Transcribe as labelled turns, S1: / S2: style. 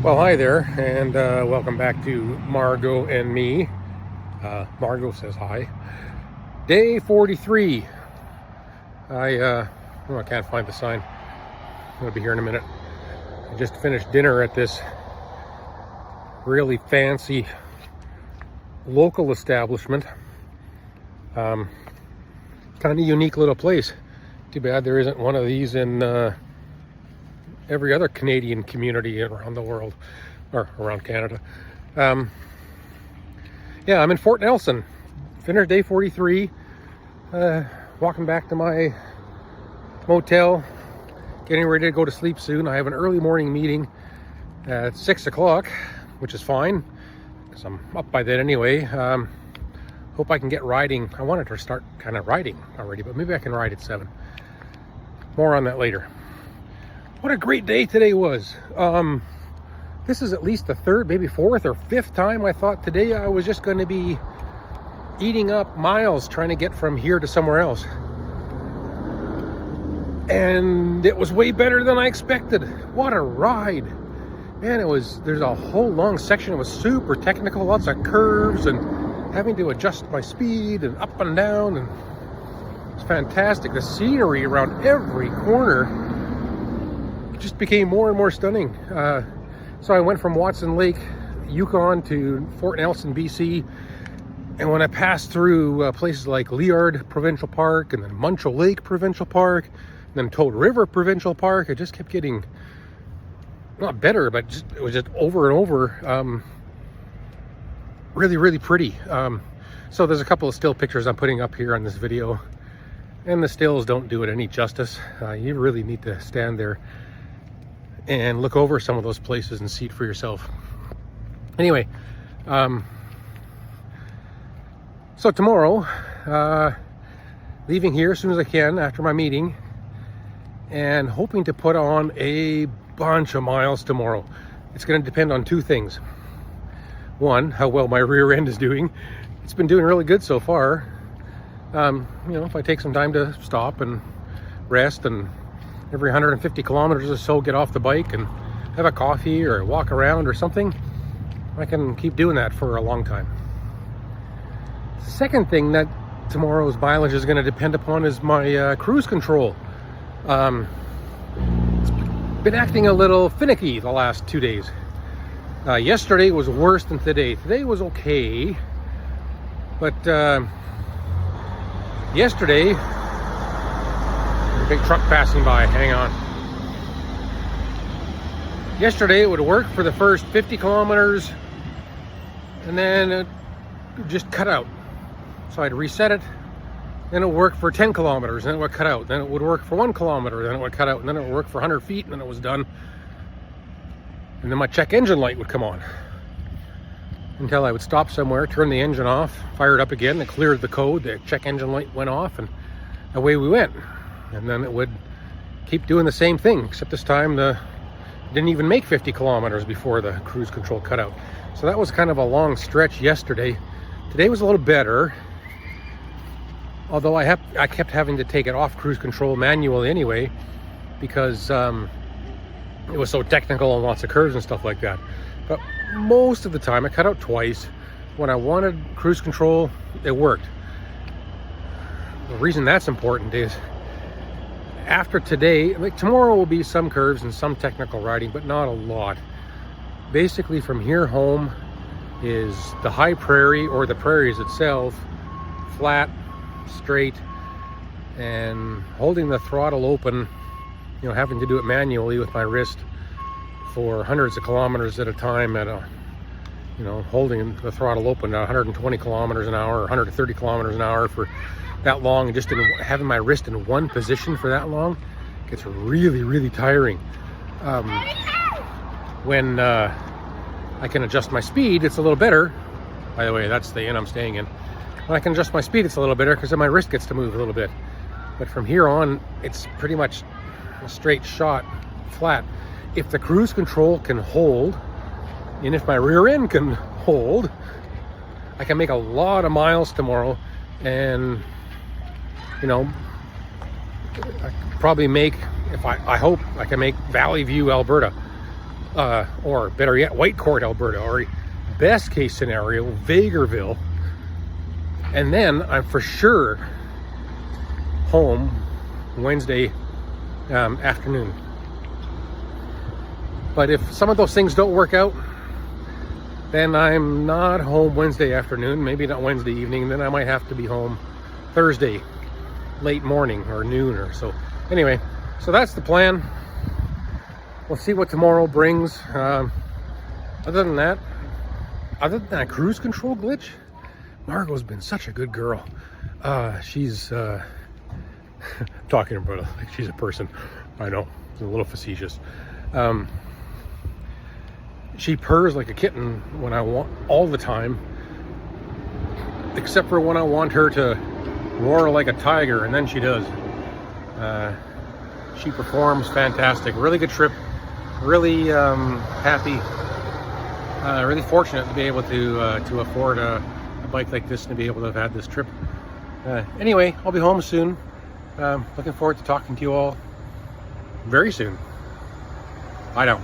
S1: Well, hi there, and welcome back to Margot and me. Margot says hi. Day 43. I can't find the sign. I'm going to be here in a minute. I just finished dinner at this really fancy local establishment. Kind of unique little place. Too bad there isn't one of these in every other Canadian community around the world, or around Canada. Yeah, I'm in Fort Nelson. Finished day 43. Walking back to my motel, getting ready to go to sleep soon. I have an early morning meeting at 6 o'clock, which is fine because I'm up by then anyway. Hope I can get riding. I wanted to start kind of riding already, but maybe I can ride at 7. More on that later. What a great day today was. This is at least the third, maybe fourth or fifth time I thought today I was just going to be eating up miles trying to get from here to somewhere else. And it was way better than I expected. What a ride. Man, there's a whole long section. It was super technical, lots of curves and having to adjust my speed and up and down. And it's fantastic. The scenery around every corner just became more and more stunning. So I went from Watson Lake, Yukon to Fort Nelson, BC. And when I passed through places like Liard Provincial Park and then Muncho Lake Provincial Park, and then Toad River Provincial Park, it just kept getting, not better, but it was just over and over. Really, really pretty. So there's a couple of still pictures I'm putting up here on this video. And the stills don't do it any justice. You really need to stand there and look over some of those places and see it for yourself. Anyway, so tomorrow, leaving here as soon as I can after my meeting, and hoping to put on a bunch of miles tomorrow. It's going to depend on two things. One, how well my rear end is doing. It's been doing really good so far. If I take some time to stop and rest, and every 150 kilometers or so get off the bike and have a coffee or walk around or something, I can keep doing that for a long time. Second thing that tomorrow's mileage is going to depend upon is my cruise control. It's been acting a little finicky the last 2 days. Yesterday was worse than today. Today was okay, but yesterday, big truck passing by, hang on. Yesterday it would work for the first 50 kilometers and then it just cut out. So I'd reset it, then it would work for 10 kilometers, then it would cut out, then it would work for 1 kilometer, then it would cut out, and then it would work for 100 feet, and then it was done. And then my check engine light would come on. Until I would stop somewhere, turn the engine off, fire it up again, it cleared the code, the check engine light went off, and away we went. And then it would keep doing the same thing, except this time didn't even make 50 kilometers before the cruise control cut out. So that was kind of a long stretch yesterday. Today was a little better, although I kept having to take it off cruise control manually anyway, because it was so technical and lots of curves and stuff like that. But most of the time, I cut out twice. When I wanted cruise control, it worked. The reason that's important is after today, like tomorrow will be some curves and some technical riding, but not a lot. Basically from here home is the high prairie or the prairies itself, flat, straight, and holding the throttle open, having to do it manually with my wrist for hundreds of kilometers at a time at holding the throttle open at 120 kilometers an hour or 130 kilometers an hour for that long, and just having my wrist in one position for that long gets really, really tiring. When I can adjust my speed, it's a little better. By the way, that's the inn I'm staying in. When I can adjust my speed, it's a little better because then my wrist gets to move a little bit. But from here on, it's pretty much a straight shot, flat. If the cruise control can hold, and if my rear end can hold, I can make a lot of miles tomorrow, and I probably make, I hope I can make Valley View, Alberta. or better yet, Whitecourt, Alberta, or best case scenario, Vegreville. And then I'm for sure home Wednesday afternoon. But if some of those things don't work out, then I'm not home Wednesday afternoon, maybe not Wednesday evening, then I might have to be home Thursday late morning or noon or so. Anyway, so that's the plan. We'll see what tomorrow brings. Other than that cruise control glitch, Margot's been such a good girl. She's talking about it like she's a person. I know, it's a little facetious. She purrs like a kitten when I want, all the time, except for when I want her to roar like a tiger, and then she does. She performs fantastic. Really good trip. Really happy. Really fortunate to be able to afford a bike like this and to be able to have had this trip. Anyway, I'll be home soon. Looking forward to talking to you all very soon. Bye now.